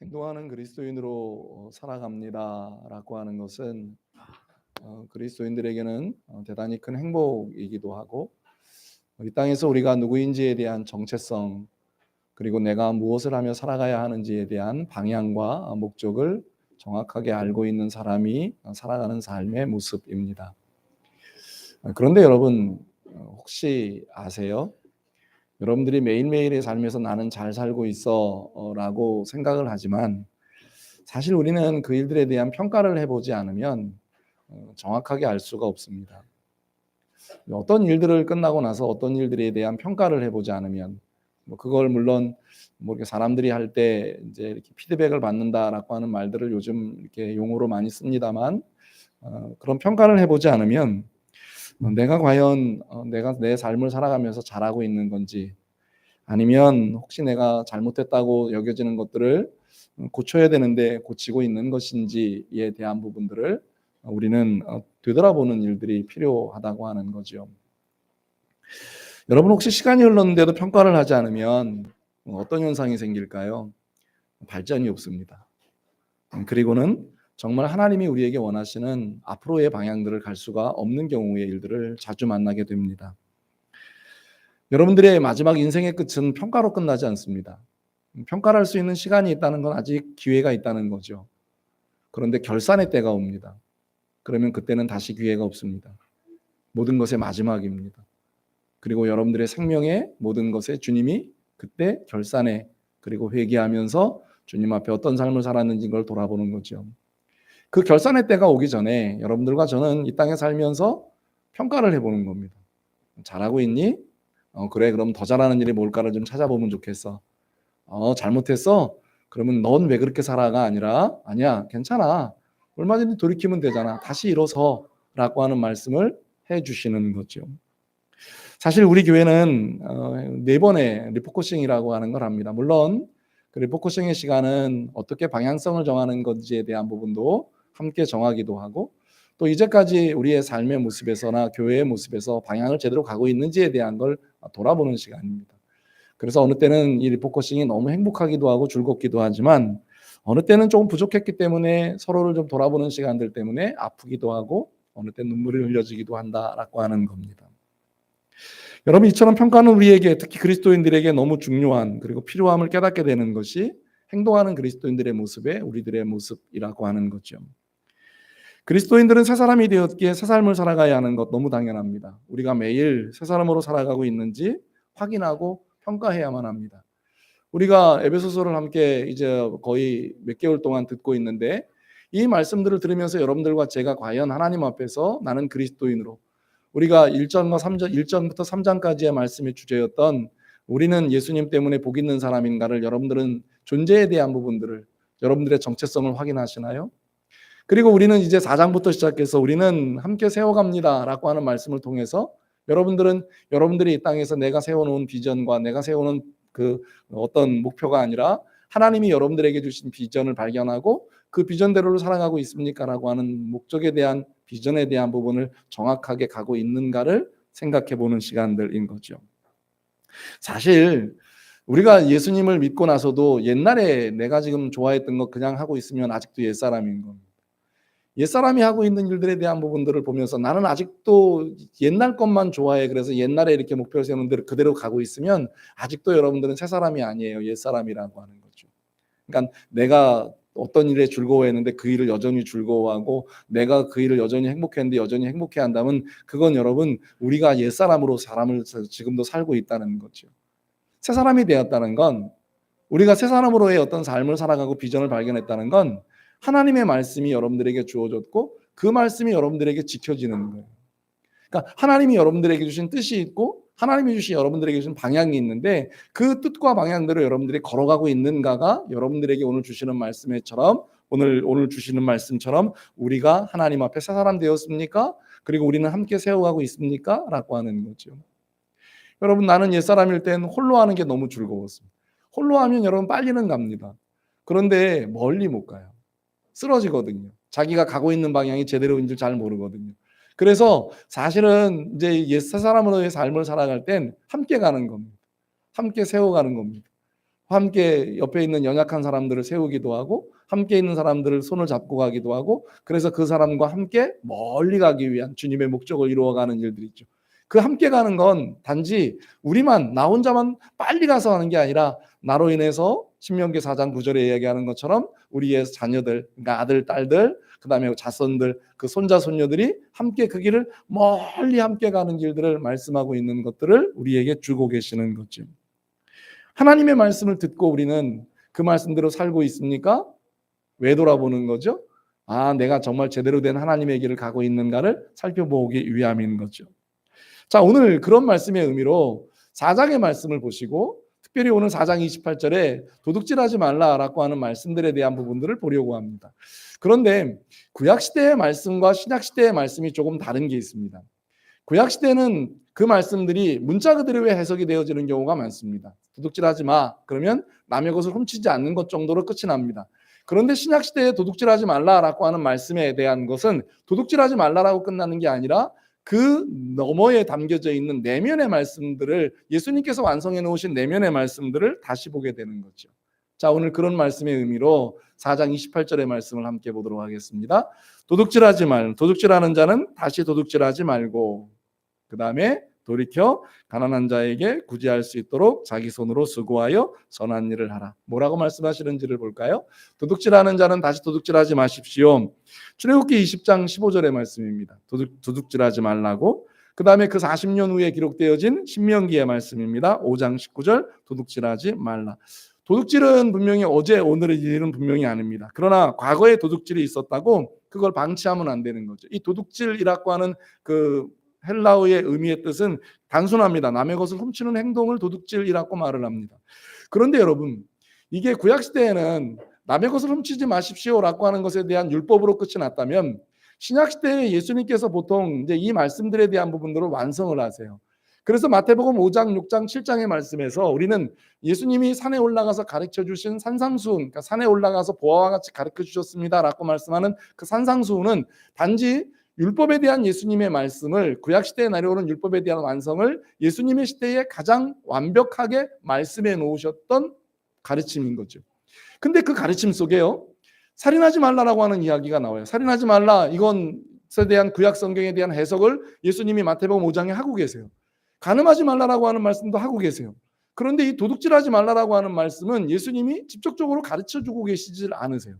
행동하는 그리스도인으로 살아갑니다라고 하는 것은 그리스도인들에게는 대단히 큰 행복이기도 하고, 이 땅에서 우리가 누구인지에 대한 정체성, 그리고 내가 무엇을 하며 살아가야 하는지에 대한 방향과 목적을 정확하게 알고 있는 사람이 살아가는 삶의 모습입니다. 그런데 여러분, 혹시 아세요? 여러분들이 매일매일의 삶에서 나는 잘 살고 있어 라고 생각을 하지만, 사실 우리는 그 일들에 대한 평가를 해보지 않으면 정확하게 알 수가 없습니다. 어떤 일들을 끝나고 나서 어떤 일들에 대한 평가를 해보지 않으면, 그걸 물론 이렇게 사람들이 할 때 이제 이렇게 피드백을 받는다라고 하는 말들을 요즘 이렇게 용어로 많이 씁니다만, 그런 평가를 해보지 않으면 내가 과연 내가 내 삶을 살아가면서 잘하고 있는 건지, 아니면 혹시 내가 잘못했다고 여겨지는 것들을 고쳐야 되는데 고치고 있는 것인지에 대한 부분들을 우리는 되돌아보는 일들이 필요하다고 하는 거죠. 여러분, 혹시 시간이 흘렀는데도 평가를 하지 않으면 어떤 현상이 생길까요? 발전이 없습니다. 그리고는 정말 하나님이 우리에게 원하시는 앞으로의 방향들을 갈 수가 없는 경우의 일들을 자주 만나게 됩니다. 여러분들의 마지막 인생의 끝은 평가로 끝나지 않습니다. 평가를 할 수 있는 시간이 있다는 건 아직 기회가 있다는 거죠. 그런데 결산의 때가 옵니다. 그러면 그때는 다시 기회가 없습니다. 모든 것의 마지막입니다. 그리고 여러분들의 생명의 모든 것에 주님이 그때 결산해, 그리고 회개하면서 주님 앞에 어떤 삶을 살았는지 걸 돌아보는 거죠. 그 결산의 때가 오기 전에 여러분들과 저는 이 땅에 살면서 평가를 해보는 겁니다. 잘하고 있니? 그래, 그럼 더 잘하는 일이 뭘까를 좀 찾아보면 좋겠어. 잘못했어? 그러면 넌 왜 그렇게 살아가? 아니라, 아니야, 괜찮아, 얼마든지 돌이키면 되잖아, 다시 일어서 라고 하는 말씀을 해주시는 거죠. 사실 우리 교회는 4번의 리포커싱이라고 하는 걸 합니다. 물론 그 리포커싱의 시간은 어떻게 방향성을 정하는 건지에 대한 부분도 함께 정하기도 하고, 또 이제까지 우리의 삶의 모습에서나 교회의 모습에서 방향을 제대로 가고 있는지에 대한 걸 돌아보는 시간입니다. 그래서 어느 때는 이 리포커싱이 너무 행복하기도 하고 즐겁기도 하지만, 어느 때는 조금 부족했기 때문에 서로를 좀 돌아보는 시간들 때문에 아프기도 하고, 어느 때 눈물이 흘려지기도 한다라고 하는 겁니다. 여러분, 이처럼 평가는 우리에게, 특히 그리스도인들에게 너무 중요한, 그리고 필요함을 깨닫게 되는 것이 행동하는 그리스도인들의 모습에 우리들의 모습이라고 하는 거죠. 그리스도인들은 새 사람이 되었기에 새 삶을 살아가야 하는 것 너무 당연합니다. 우리가 매일 새 사람으로 살아가고 있는지 확인하고 평가해야만 합니다. 우리가 에베소서를 함께 이제 거의 몇 개월 동안 듣고 있는데, 이 말씀들을 들으면서 여러분들과 제가 과연 하나님 앞에서 나는 그리스도인으로, 우리가 1장과 3장, 1장부터 3장까지의 말씀의 주제였던 우리는 예수님 때문에 복 있는 사람인가를, 여러분들은 존재에 대한 부분들을, 여러분들의 정체성을 확인하시나요? 그리고 우리는 이제 4장부터 시작해서 우리는 함께 세워갑니다라고 하는 말씀을 통해서 여러분들은 여러분들이 이 땅에서 내가 세워놓은 비전과 내가 세우는 그 어떤 목표가 아니라 하나님이 여러분들에게 주신 비전을 발견하고 그 비전대로 살아가고 있습니까? 라고 하는 목적에 대한, 비전에 대한 부분을 정확하게 가고 있는가를 생각해 보는 시간들인 거죠. 사실 우리가 예수님을 믿고 나서도 옛날에 내가 지금 좋아했던 거 그냥 하고 있으면 아직도 옛사람인 겁니다. 옛사람이 하고 있는 일들에 대한 부분들을 보면서 나는 아직도 옛날 것만 좋아해, 그래서 옛날에 이렇게 목표를 세우는 대로 그대로 가고 있으면 아직도 여러분들은 새 사람이 아니에요. 옛사람이라고 하는 거죠. 그러니까 내가 어떤 일에 즐거워했는데 그 일을 여전히 즐거워하고, 내가 그 일을 여전히 행복했는데 여전히 행복해한다면 그건 여러분 우리가 옛사람으로 사람을 지금도 살고 있다는 거죠. 새 사람이 되었다는 건, 우리가 새 사람으로의 어떤 삶을 살아가고 비전을 발견했다는 건 하나님의 말씀이 여러분들에게 주어졌고 그 말씀이 여러분들에게 지켜지는 거예요. 그러니까 하나님이 여러분들에게 주신 뜻이 있고 하나님이 주신 여러분들에게 주신 방향이 있는데, 그 뜻과 방향대로 여러분들이 걸어가고 있는가가 여러분들에게 오늘 주시는 말씀처럼, 오늘 주시는 말씀처럼 우리가 하나님 앞에 새 사람 되었습니까? 그리고 우리는 함께 세워가고 있습니까? 라고 하는 거죠. 여러분, 나는 옛사람일 땐 홀로 하는 게 너무 즐거웠습니다. 홀로 하면 여러분 빨리는 갑니다. 그런데 멀리 못 가요. 쓰러지거든요. 자기가 가고 있는 방향이 제대로인 줄 잘 모르거든요. 그래서 사실은 이제 옛 사람으로의 삶을 살아갈 땐 함께 가는 겁니다. 함께 세워가는 겁니다. 함께 옆에 있는 연약한 사람들을 세우기도 하고 함께 있는 사람들을 손을 잡고 가기도 하고 그래서 그 사람과 함께 멀리 가기 위한 주님의 목적을 이루어가는 일들이죠. 그 함께 가는 건 단지 우리만 나 혼자만 빨리 가서 하는 게 아니라 나로 인해서 신명기 4장 9절에 이야기하는 것처럼 우리의 자녀들, 그러니까 아들, 딸들, 그다음에 자손들, 그 손자, 손녀들이 함께 그 길을 멀리 함께 가는 길들을 말씀하고 있는 것들을 우리에게 주고 계시는 거죠. 하나님의 말씀을 듣고 우리는 그 말씀대로 살고 있습니까? 왜 돌아보는 거죠? 아, 내가 정말 제대로 된 하나님의 길을 가고 있는가를 살펴보기 위함인 거죠. 자, 오늘 그런 말씀의 의미로 4장의 말씀을 보시고 특별히 오늘 4장 28절에 도둑질하지 말라라고 하는 말씀들에 대한 부분들을 보려고 합니다. 그런데 구약시대의 말씀과 신약시대의 말씀이 조금 다른 게 있습니다. 구약시대는 그 말씀들이 문자 그대로의 해석이 되어지는 경우가 많습니다. 도둑질하지 마. 그러면 남의 것을 훔치지 않는 것 정도로 끝이 납니다. 그런데 신약시대에 도둑질하지 말라라고 하는 말씀에 대한 것은 도둑질하지 말라라고 끝나는 게 아니라 그 너머에 담겨져 있는 내면의 말씀들을 예수님께서 완성해 놓으신 내면의 말씀들을 다시 보게 되는 거죠. 자, 오늘 그런 말씀의 의미로 4장 28절의 말씀을 함께 보도록 하겠습니다. 도둑질하는 자는 다시 도둑질하지 말고 그 다음에 돌이켜 가난한 자에게 구제할 수 있도록 자기 손으로 수고하여 선한 일을 하라. 뭐라고 말씀하시는지를 볼까요? 도둑질하는 자는 다시 도둑질하지 마십시오. 출애굽기 20장 15절의 말씀입니다. 도둑질하지 말라고. 그 다음에 그 40년 후에 기록되어진 신명기의 말씀입니다. 5장 19절 도둑질하지 말라. 도둑질은 분명히 어제 오늘의 일은 분명히 아닙니다. 그러나 과거에 도둑질이 있었다고 그걸 방치하면 안 되는 거죠. 이 도둑질이라고 하는 그 헬라어의 의미의 뜻은 단순합니다. 남의 것을 훔치는 행동을 도둑질이라고 말을 합니다. 그런데 여러분, 이게 구약시대에는 남의 것을 훔치지 마십시오라고 하는 것에 대한 율법으로 끝이 났다면 신약시대에 예수님께서 보통 이제 이 말씀들에 대한 부분들을 완성을 하세요. 그래서 마태복음 5장, 6장, 7장의 말씀에서 우리는 예수님이 산에 올라가서 가르쳐 주신 산상수훈, 그러니까 산에 올라가서 보아와 같이 가르쳐 주셨습니다라고 말씀하는 그 산상수훈은 단지 율법에 대한 예수님의 말씀을 구약시대에 내려오는 율법에 대한 완성을 예수님의 시대에 가장 완벽하게 말씀해 놓으셨던 가르침인 거죠. 근데 그 가르침 속에요, 살인하지 말라라고 하는 이야기가 나와요. 살인하지 말라, 이것에 대한 구약 성경에 대한 해석을 예수님이 마태복음 5장에 하고 계세요. 간음하지 말라라고 하는 말씀도 하고 계세요. 그런데 이 도둑질하지 말라라고 하는 말씀은 예수님이 직접적으로 가르쳐 주고 계시질 않으세요.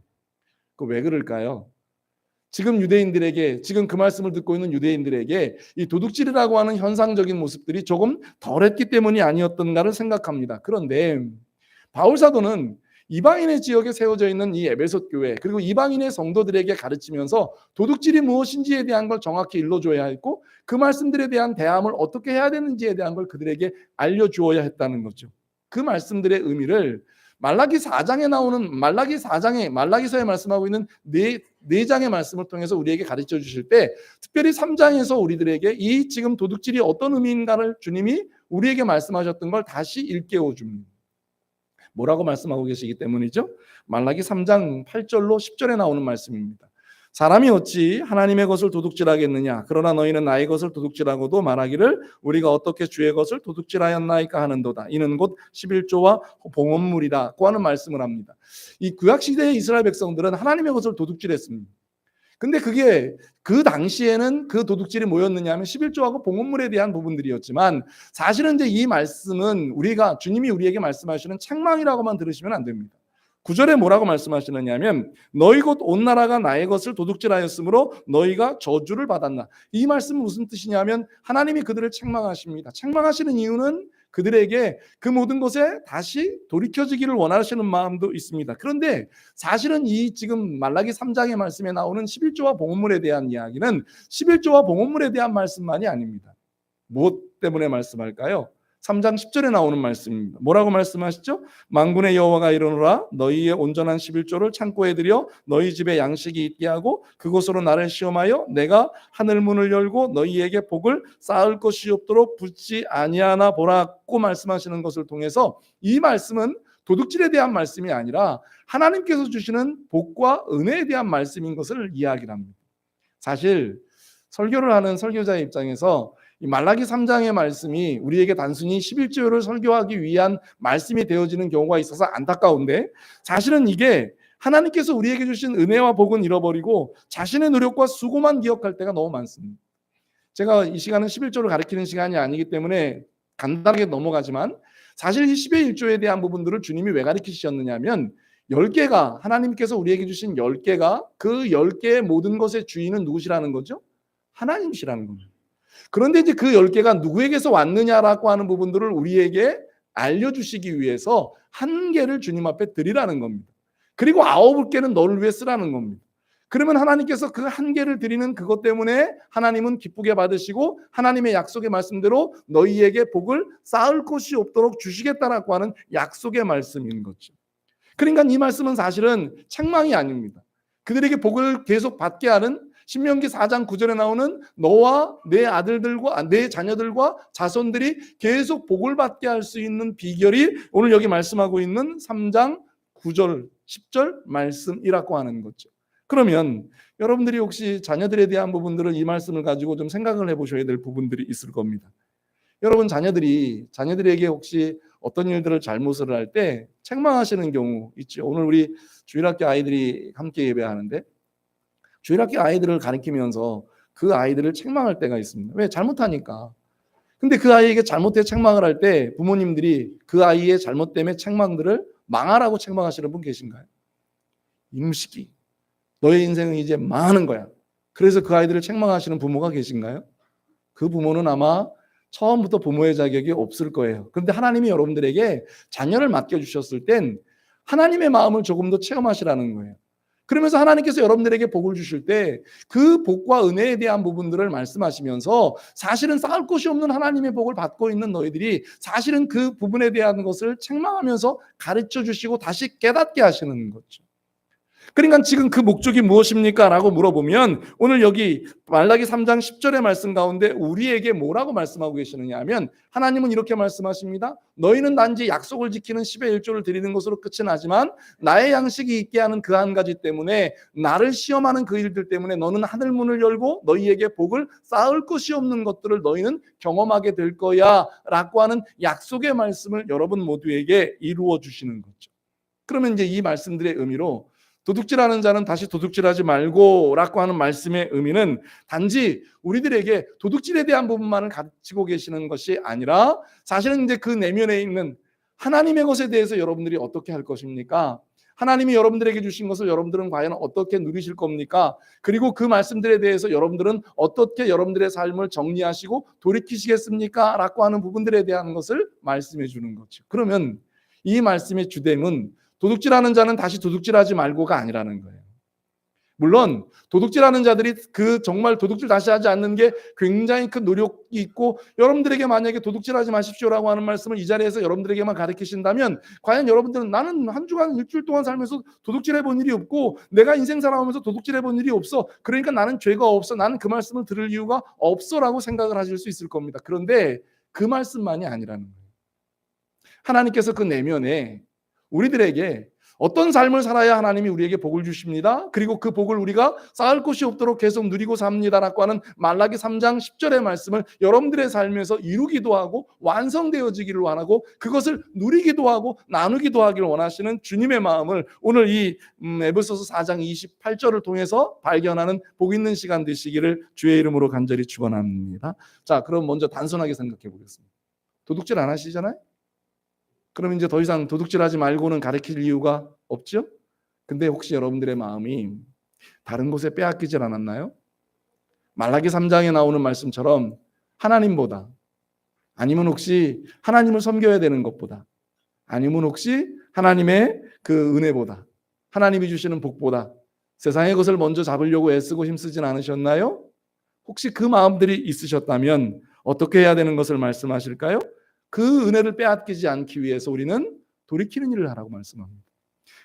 그 왜 그럴까요? 지금 유대인들에게, 지금 그 말씀을 듣고 있는 유대인들에게 이 도둑질이라고 하는 현상적인 모습들이 조금 덜했기 때문이 아니었던가를 생각합니다. 그런데 바울 사도는 이방인의 지역에 세워져 있는 이 에베소 교회 그리고 이방인의 성도들에게 가르치면서 도둑질이 무엇인지에 대한 걸 정확히 일러줘야 했고 그 말씀들에 대한 대함을 어떻게 해야 되는지에 대한 걸 그들에게 알려주어야 했다는 거죠. 그 말씀들의 의미를 말라기 4장에 나오는 말라기서에 말씀하고 있는 네 장의 말씀을 통해서 우리에게 가르쳐 주실 때 특별히 3장에서 우리들에게 이 지금 도둑질이 어떤 의미인가를 주님이 우리에게 말씀하셨던 걸 다시 일깨워 줍니다. 뭐라고 말씀하고 계시기 때문이죠? 말라기 3장 8절로 10절에 나오는 말씀입니다. 사람이 어찌 하나님의 것을 도둑질하겠느냐? 그러나 너희는 나의 것을 도둑질하고도 말하기를 우리가 어떻게 주의 것을 도둑질하였나이까 하는도다. 이는 곧 11조와 봉헌물이라고 하는 말씀을 합니다. 이 구약시대의 이스라엘 백성들은 하나님의 것을 도둑질했습니다. 근데 그게 그 당시에는 그 도둑질이 뭐였느냐 하면 11조하고 봉헌물에 대한 부분들이었지만 사실은 이제 이 말씀은 주님이 우리에게 말씀하시는 책망이라고만 들으시면 안 됩니다. 9절에 뭐라고 말씀하시느냐 하면 너희 곧 온 나라가 나의 것을 도둑질하였으므로 너희가 저주를 받았나. 이 말씀은 무슨 뜻이냐면 하나님이 그들을 책망하십니다. 책망하시는 이유는 그들에게 그 모든 것에 다시 돌이켜지기를 원하시는 마음도 있습니다. 그런데 사실은 이 지금 말라기 3장의 말씀에 나오는 11조와 봉헌물에 대한 이야기는 11조와 봉헌물에 대한 말씀만이 아닙니다. 무엇 때문에 말씀할까요? 3장 10절에 나오는 말씀입니다. 뭐라고 말씀하시죠? 만군의 여호와가 이르노라 너희의 온전한 11조를 창고에 들여 너희 집에 양식이 있게 하고 그곳으로 나를 시험하여 내가 하늘 문을 열고 너희에게 복을 쌓을 것이 없도록 붙지 아니하나 보라고 말씀하시는 것을 통해서 이 말씀은 도둑질에 대한 말씀이 아니라 하나님께서 주시는 복과 은혜에 대한 말씀인 것을 이야기를 합니다. 사실 설교를 하는 설교자의 입장에서 이 말라기 3장의 말씀이 우리에게 단순히 11조를 설교하기 위한 말씀이 되어지는 경우가 있어서 안타까운데, 사실은 이게 하나님께서 우리에게 주신 은혜와 복은 잃어버리고 자신의 노력과 수고만 기억할 때가 너무 많습니다. 제가 이 시간은 11조를 가리키는 시간이 아니기 때문에 간단하게 넘어가지만, 사실 이 10의 1조에 대한 부분들을 주님이 왜 가리키셨느냐 하면, 10개가, 하나님께서 우리에게 주신 10개가 그 10개의 모든 것의 주인은 누구시라는 거죠? 하나님이시라는 겁니다. 그런데 이제 그 10개가 누구에게서 왔느냐라고 하는 부분들을 우리에게 알려주시기 위해서 한 개를 주님 앞에 드리라는 겁니다. 그리고 9개는 너를 위해 쓰라는 겁니다. 그러면 하나님께서 그 한 개를 드리는 그것 때문에 하나님은 기쁘게 받으시고 하나님의 약속의 말씀대로 너희에게 복을 쌓을 곳이 없도록 주시겠다라고 하는 약속의 말씀인 거죠. 그러니까 이 말씀은 사실은 책망이 아닙니다. 그들에게 복을 계속 받게 하는, 신명기 4장 9절에 나오는 너와 내 아들들과 내 자녀들과 자손들이 계속 복을 받게 할 수 있는 비결이 오늘 여기 말씀하고 있는 3장 9절 10절 말씀이라고 하는 거죠. 그러면 여러분들이 혹시 자녀들에 대한 부분들을 이 말씀을 가지고 좀 생각을 해보셔야 될 부분들이 있을 겁니다. 여러분 자녀들에게 혹시 어떤 일들을 잘못을 할 때 책망하시는 경우 있죠. 오늘 우리 주일학교 아이들이 함께 예배하는데, 주일학교 아이들을 가르치면서 그 아이들을 책망할 때가 있습니다. 왜? 잘못하니까. 근데 그 아이에게 잘못해 책망을 할 때 부모님들이 그 아이의 잘못 때문에 책망들을 망하라고 책망하시는 분 계신가요? 이놈 시끼, 너의 인생은 이제 망하는 거야. 그래서 그 아이들을 책망하시는 부모가 계신가요? 그 부모는 아마 처음부터 부모의 자격이 없을 거예요. 그런데 하나님이 여러분들에게 자녀를 맡겨주셨을 땐 하나님의 마음을 조금 더 체험하시라는 거예요. 그러면서 하나님께서 여러분들에게 복을 주실 때 그 복과 은혜에 대한 부분들을 말씀하시면서, 사실은 쌓을 곳이 없는 하나님의 복을 받고 있는 너희들이 사실은 그 부분에 대한 것을 책망하면서 가르쳐 주시고 다시 깨닫게 하시는 거죠. 그러니까 지금 그 목적이 무엇입니까? 라고 물어보면, 오늘 여기 말라기 3장 10절의 말씀 가운데 우리에게 뭐라고 말씀하고 계시느냐 하면, 하나님은 이렇게 말씀하십니다. 너희는 단지 약속을 지키는 10의 1조를 드리는 것으로 끝이 나지만 나의 양식이 있게 하는 그 한 가지 때문에, 나를 시험하는 그 일들 때문에 너는 하늘 문을 열고 너희에게 복을 쌓을 것이 없는 것들을 너희는 경험하게 될 거야 라고 하는 약속의 말씀을 여러분 모두에게 이루어 주시는 거죠. 그러면 이제 이 말씀들의 의미로, 도둑질하는 자는 다시 도둑질하지 말고 라고 하는 말씀의 의미는 단지 우리들에게 도둑질에 대한 부분만을 가르치고 계시는 것이 아니라, 사실은 이제 그 내면에 있는 하나님의 것에 대해서 여러분들이 어떻게 할 것입니까? 하나님이 여러분들에게 주신 것을 여러분들은 과연 어떻게 누리실 겁니까? 그리고 그 말씀들에 대해서 여러분들은 어떻게 여러분들의 삶을 정리하시고 돌이키시겠습니까? 라고 하는 부분들에 대한 것을 말씀해 주는 거죠. 그러면 이 말씀의 주됨은 도둑질하는 자는 다시 도둑질하지 말고가 아니라는 거예요. 물론 도둑질하는 자들이 그 정말 도둑질 다시 하지 않는 게 굉장히 큰 노력이 있고, 여러분들에게 만약에 도둑질하지 마십시오라고 하는 말씀을 이 자리에서 여러분들에게만 가르치신다면, 과연 여러분들은 나는 한 주간 일주일 동안 살면서 도둑질해 본 일이 없고 내가 인생 살아오면서 도둑질해 본 일이 없어, 그러니까 나는 죄가 없어, 나는 그 말씀을 들을 이유가 없어라고 생각을 하실 수 있을 겁니다. 그런데 그 말씀만이 아니라는 거예요. 하나님께서 그 내면에 우리들에게 어떤 삶을 살아야 하나님이 우리에게 복을 주십니다. 그리고 그 복을 우리가 쌓을 곳이 없도록 계속 누리고 삽니다라고 하는 말라기 3장 10절의 말씀을 여러분들의 삶에서 이루기도 하고 완성되어지기를 원하고, 그것을 누리기도 하고 나누기도 하기를 원하시는 주님의 마음을 오늘 이 에베소서 4장 28절을 통해서 발견하는 복 있는 시간 되시기를 주의 이름으로 간절히 축원합니다. 자, 그럼 먼저 단순하게 생각해 보겠습니다. 도둑질 안 하시잖아요? 그럼 이제 더 이상 도둑질하지 말고는 가르칠 이유가 없죠? 근데 혹시 여러분들의 마음이 다른 곳에 빼앗기질 않았나요? 말라기 3장에 나오는 말씀처럼 하나님보다, 아니면 혹시 하나님을 섬겨야 되는 것보다, 아니면 혹시 하나님의 그 은혜보다, 하나님이 주시는 복보다 세상의 것을 먼저 잡으려고 애쓰고 힘쓰진 않으셨나요? 혹시 그 마음들이 있으셨다면 어떻게 해야 되는 것을 말씀하실까요? 그 은혜를 빼앗기지 않기 위해서 우리는 돌이키는 일을 하라고 말씀합니다.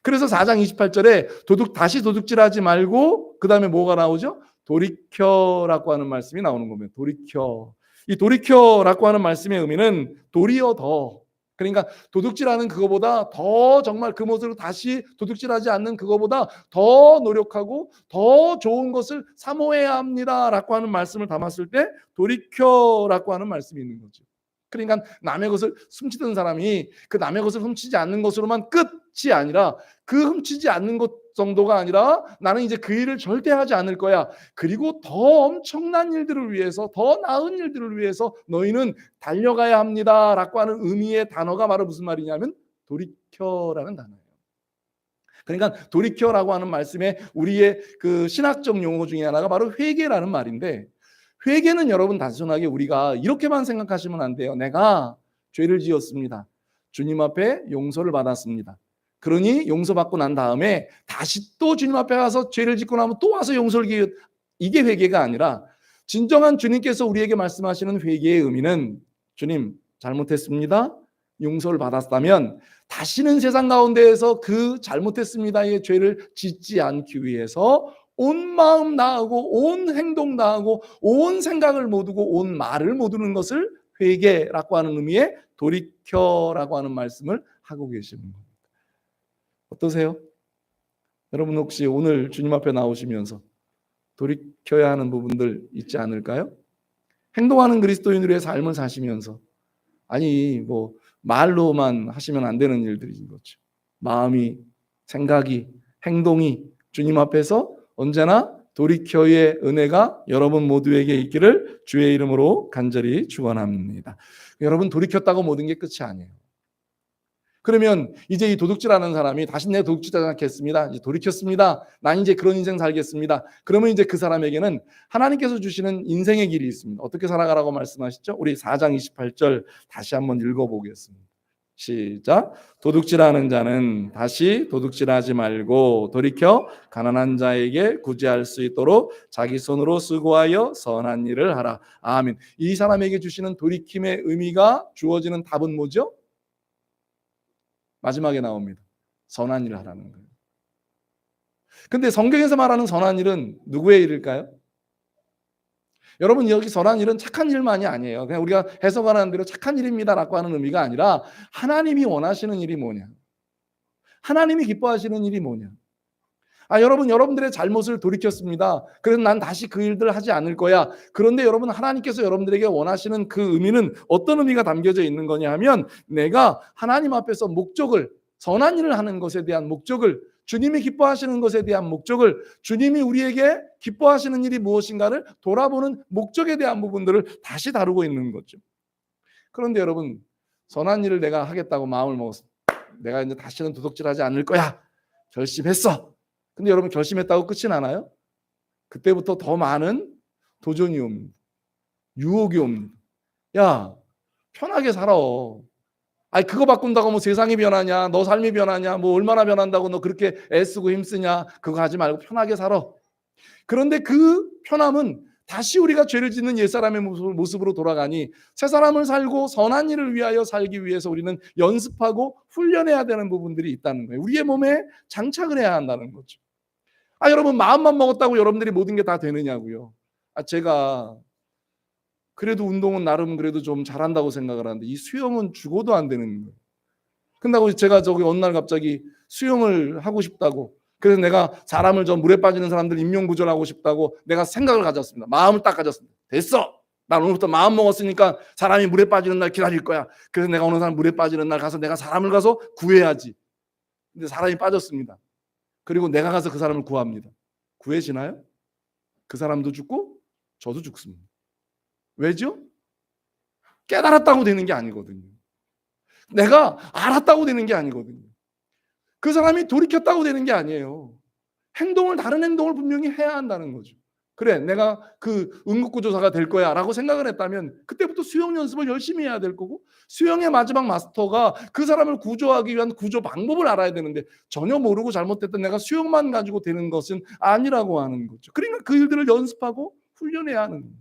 그래서 4장 28절에 다시 도둑질하지 말고, 그 다음에 뭐가 나오죠? 돌이켜라고 하는 말씀이 나오는 겁니다. 돌이켜. 이 돌이켜라고 하는 말씀의 의미는 도리어 더, 그러니까 도둑질하는 그거보다 더 정말 그 모습으로 다시 도둑질하지 않는 그거보다 더 노력하고 더 좋은 것을 사모해야 합니다라고 하는 말씀을 담았을 때 돌이켜라고 하는 말씀이 있는 거죠. 그러니까 남의 것을 훔치던 사람이 그 남의 것을 훔치지 않는 것으로만 끝이 아니라 그 훔치지 않는 것 정도가 아니라 나는 이제 그 일을 절대 하지 않을 거야. 그리고 더 엄청난 일들을 위해서 더 나은 일들을 위해서 너희는 달려가야 합니다라고 하는 의미의 단어가 바로 무슨 말이냐면 돌이켜라는 단어예요. 그러니까 돌이켜라고 하는 말씀에 우리의 그 신학적 용어 중에 하나가 바로 회개라는 말인데 회개는 여러분 단순하게 우리가 이렇게만 생각하시면 안 돼요. 내가 죄를 지었습니다. 주님 앞에 용서를 받았습니다. 그러니 용서받고 난 다음에 다시 또 주님 앞에 가서 죄를 짓고 나면 또 와서 용서를 기회 이게 회개가 아니라 진정한 주님께서 우리에게 말씀하시는 회개의 의미는 주님 잘못했습니다. 용서를 받았다면 다시는 세상 가운데에서 그 잘못했습니다의 죄를 짓지 않기 위해서 온 마음 다하고 온 행동 다하고 온 생각을 모두고 온 말을 모두는 것을 회개라고 하는 의미의 돌이켜라고 하는 말씀을 하고 계시는 겁니다. 어떠세요? 여러분 혹시 오늘 주님 앞에 나오시면서 돌이켜야 하는 부분들 있지 않을까요? 행동하는 그리스도인들의 삶을 사시면서 아니 뭐 말로만 하시면 안 되는 일들인 거죠. 마음이, 생각이, 행동이 주님 앞에서 언제나 돌이켜의 은혜가 여러분 모두에게 있기를 주의 이름으로 간절히 축원합니다. 여러분 돌이켰다고 모든 게 끝이 아니에요. 그러면 이제 이 도둑질하는 사람이 다시 내 도둑질하지 않겠습니다. 이제 돌이켰습니다. 난 이제 그런 인생 살겠습니다. 그러면 이제 그 사람에게는 하나님께서 주시는 인생의 길이 있습니다. 어떻게 살아가라고 말씀하시죠? 우리 4장 28절 다시 한번 읽어보겠습니다. 시작. 도둑질하는 자는 다시 도둑질하지 말고 돌이켜 가난한 자에게 구제할 수 있도록 자기 손으로 수고하여 선한 일을 하라. 아멘. 이 사람에게 주시는 돌이킴의 의미가 주어지는 답은 뭐죠? 마지막에 나옵니다. 선한 일을 하라는 거예요. 근데 성경에서 말하는 선한 일은 누구의 일일까요? 여러분 여기 선한 일은 착한 일만이 아니에요. 그냥 우리가 해석하는 대로 착한 일입니다라고 하는 의미가 아니라 하나님이 원하시는 일이 뭐냐? 하나님이 기뻐하시는 일이 뭐냐? 여러분 여러분들의 잘못을 돌이켰습니다. 그래서 난 다시 그 일들을 하지 않을 거야. 그런데 여러분 하나님께서 여러분들에게 원하시는 그 의미는 어떤 의미가 담겨져 있는 거냐 하면 내가 하나님 앞에서 목적을 선한 일을 하는 것에 대한 목적을 주님이 기뻐하시는 것에 대한 목적을 주님이 우리에게 기뻐하시는 일이 무엇인가를 돌아보는 목적에 대한 부분들을 다시 다루고 있는 거죠. 그런데 여러분 선한 일을 내가 하겠다고 마음을 먹었어. 내가 이제 다시는 도둑질하지 않을 거야. 결심했어. 근데 여러분 결심했다고 끝이 나나요? 그때부터 더 많은 도전이 옵니다. 유혹이 옵니다. 야, 편하게 살아. 아니 그거 바꾼다고 뭐 세상이 변하냐? 너 삶이 변하냐? 뭐 얼마나 변한다고 너 그렇게 애쓰고 힘쓰냐? 그거 하지 말고 편하게 살아. 그런데 그 편함은 다시 우리가 죄를 짓는 옛사람의 모습으로 돌아가니 새 사람을 살고 선한 일을 위하여 살기 위해서 우리는 연습하고 훈련해야 되는 부분들이 있다는 거예요. 우리의 몸에 장착을 해야 한다는 거죠. 여러분 마음만 먹었다고 여러분들이 모든 게 다 되느냐고요. 제가 그래도 운동은 나름 그래도 좀 잘한다고 생각을 하는데 이 수영은 죽어도 안 되는 거예요. 근다고 제가 어느 날 갑자기 수영을 하고 싶다고 그래서 내가 사람을 물에 빠지는 사람들 인명구조하고 싶다고 내가 생각을 가졌습니다. 마음을 딱 가졌습니다. 됐어. 난 오늘부터 마음 먹었으니까 사람이 물에 빠지는 날 기다릴 거야. 그래서 내가 어느 사람 물에 빠지는 날 가서 내가 사람을 가서 구해야지. 근데 사람이 빠졌습니다. 그리고 내가 가서 그 사람을 구합니다. 구해지나요? 그 사람도 죽고 저도 죽습니다. 왜죠? 깨달았다고 되는 게 아니거든요. 내가 알았다고 되는 게 아니거든요. 그 사람이 돌이켰다고 되는 게 아니에요. 다른 행동을 분명히 해야 한다는 거죠. 그래, 내가 그 응급구조사가 될 거야 라고 생각을 했다면 그때부터 수영 연습을 열심히 해야 될 거고 수영의 마지막 마스터가 그 사람을 구조하기 위한 구조 방법을 알아야 되는데 전혀 모르고 잘못했던 내가 수영만 가지고 되는 것은 아니라고 하는 거죠. 그러니까 그 일들을 연습하고 훈련해야 하는 거예요.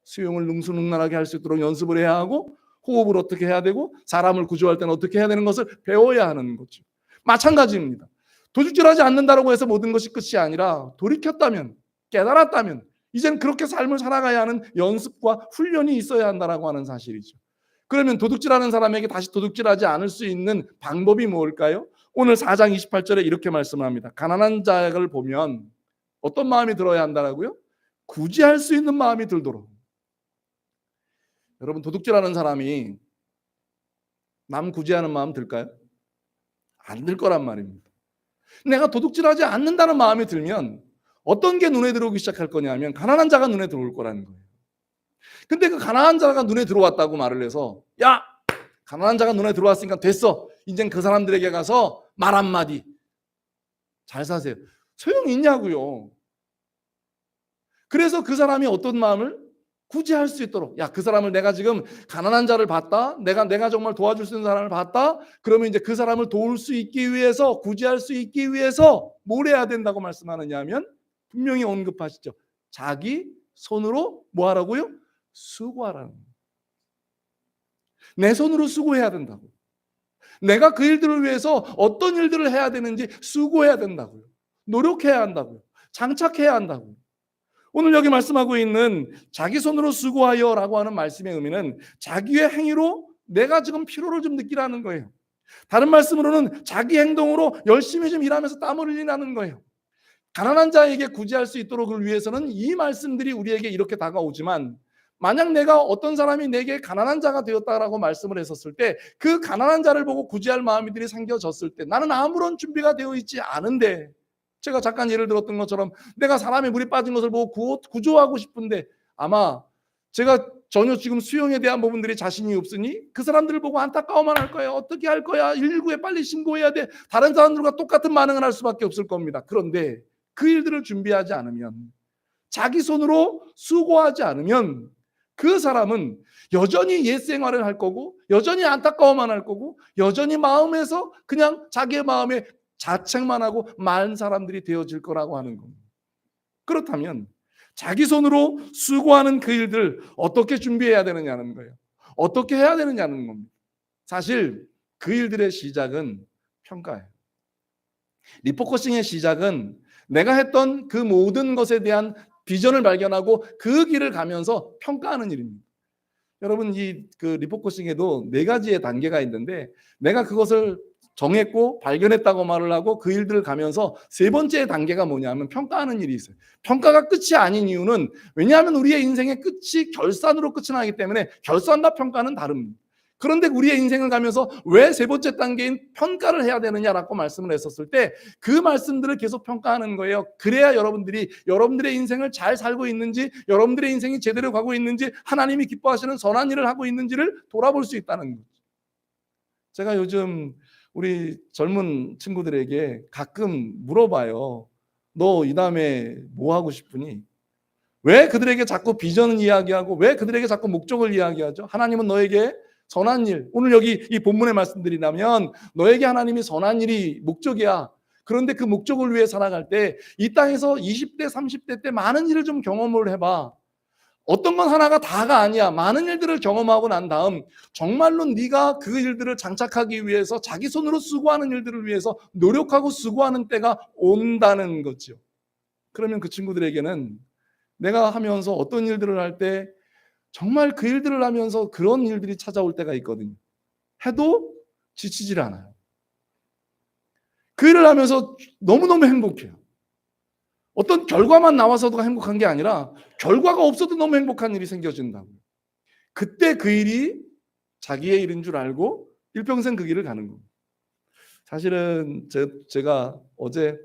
수영을 능수능란하게 할 수 있도록 연습을 해야 하고 호흡을 어떻게 해야 되고 사람을 구조할 때는 어떻게 해야 되는 것을 배워야 하는 거죠. 마찬가지입니다. 도둑질하지 않는다라고 해서 모든 것이 끝이 아니라 돌이켰다면 깨달았다면 이제는 그렇게 삶을 살아가야 하는 연습과 훈련이 있어야 한다라고 하는 사실이죠. 그러면 도둑질하는 사람에게 다시 도둑질하지 않을 수 있는 방법이 뭘까요? 오늘 4장 28절에 이렇게 말씀합니다. 가난한 자를 보면 어떤 마음이 들어야 한다라고요? 구제할 수 있는 마음이 들도록. 여러분, 도둑질하는 사람이 남 구제하는 마음 들까요? 안 들 거란 말입니다. 내가 도둑질하지 않는다는 마음이 들면 어떤 게 눈에 들어오기 시작할 거냐면 가난한 자가 눈에 들어올 거라는 거예요. 근데 그 가난한 자가 눈에 들어왔다고 말을 해서, 야, 가난한 자가 눈에 들어왔으니까 됐어, 이젠 그 사람들에게 가서 말 한마디, 잘 사세요, 소용이 있냐고요. 그래서 그 사람이 어떤 마음을 구제할 수 있도록, 야, 그 사람을 내가 지금 가난한 자를 봤다, 내가 정말 도와줄 수 있는 사람을 봤다, 그러면 이제 그 사람을 도울 수 있기 위해서, 구제할 수 있기 위해서 뭘 해야 된다고 말씀하느냐 하면 분명히 언급하시죠. 자기 손으로 뭐 하라고요? 수고하라는 거예요. 내 손으로 수고해야 된다고. 내가 그 일들을 위해서 어떤 일들을 해야 되는지 수고해야 된다고요. 노력해야 한다고요. 장착해야 한다고요. 오늘 여기 말씀하고 있는 자기 손으로 수고하여라고 하는 말씀의 의미는 자기의 행위로 내가 지금 피로를 좀 느끼라는 거예요. 다른 말씀으로는 자기 행동으로 열심히 좀 일하면서 땀을 흘리라는 거예요. 가난한 자에게 구제할 수 있도록을 위해서는 이 말씀들이 우리에게 이렇게 다가오지만, 만약 내가 어떤 사람이 내게 가난한 자가 되었다라고 말씀을 했었을 때 그 가난한 자를 보고 구제할 마음들이 생겨졌을 때 나는 아무런 준비가 되어 있지 않은데, 제가 잠깐 예를 들었던 것처럼 내가 사람의 물이 빠진 것을 보고 구조하고 싶은데 아마 제가 전혀 지금 수용에 대한 부분들이 자신이 없으니 그 사람들을 보고 안타까워만 할 거예요. 어떻게 할 거야? 119에 빨리 신고해야 돼. 다른 사람들과 똑같은 반응을 할 수밖에 없을 겁니다. 그런데 그 일들을 준비하지 않으면, 자기 손으로 수고하지 않으면 그 사람은 여전히 옛 생활을 할 거고, 여전히 안타까워만 할 거고, 여전히 마음에서 그냥 자기의 마음에 자책만 하고 만 사람들이 되어질 거라고 하는 겁니다. 그렇다면 자기 손으로 수고하는 그 일들 어떻게 준비해야 되느냐는 거예요. 어떻게 해야 되느냐는 겁니다. 사실 그 일들의 시작은 평가예요. 리포커싱의 시작은 내가 했던 그 모든 것에 대한 비전을 발견하고 그 길을 가면서 평가하는 일입니다. 여러분, 이 그 리포커싱에도 4가지의 단계가 있는데, 내가 그것을 정했고 발견했다고 말을 하고 그 일들을 가면서 3번째 단계가 뭐냐면 평가하는 일이 있어요. 평가가 끝이 아닌 이유는, 왜냐하면 우리의 인생의 끝이 결산으로 끝이 나기 때문에 결산과 평가는 다릅니다. 그런데 우리의 인생을 가면서 왜 3번째 단계인 평가를 해야 되느냐라고 말씀을 했었을 때 그 말씀들을 계속 평가하는 거예요. 그래야 여러분들이 여러분들의 인생을 잘 살고 있는지, 여러분들의 인생이 제대로 가고 있는지, 하나님이 기뻐하시는 선한 일을 하고 있는지를 돌아볼 수 있다는 거죠. 제가 요즘 우리 젊은 친구들에게 가끔 물어봐요. 너 이 다음에 뭐 하고 싶으니? 왜 그들에게 자꾸 비전을 이야기하고 왜 그들에게 자꾸 목적을 이야기하죠? 하나님은 너에게 선한 일, 오늘 여기 이 본문의 말씀드리라면 너에게 하나님이 선한 일이 목적이야. 그런데 그 목적을 위해 살아갈 때 이 땅에서 20대 30대 때 많은 일을 좀 경험을 해봐. 어떤 건 하나가 다가 아니야. 많은 일들을 경험하고 난 다음 정말로 네가 그 일들을 장착하기 위해서 자기 손으로 수고하는 일들을 위해서 노력하고 수고하는 때가 온다는 거죠. 그러면 그 친구들에게는 내가 하면서 어떤 일들을 할 때 정말 그 일들을 하면서 그런 일들이 찾아올 때가 있거든요. 해도 지치질 않아요. 그 일을 하면서 너무너무 행복해요. 어떤 결과만 나와서도 행복한 게 아니라 결과가 없어도 너무 행복한 일이 생겨진다고요. 그때 그 일이 자기의 일인 줄 알고 일평생 그 길을 가는 겁니다. 사실은 제가 어제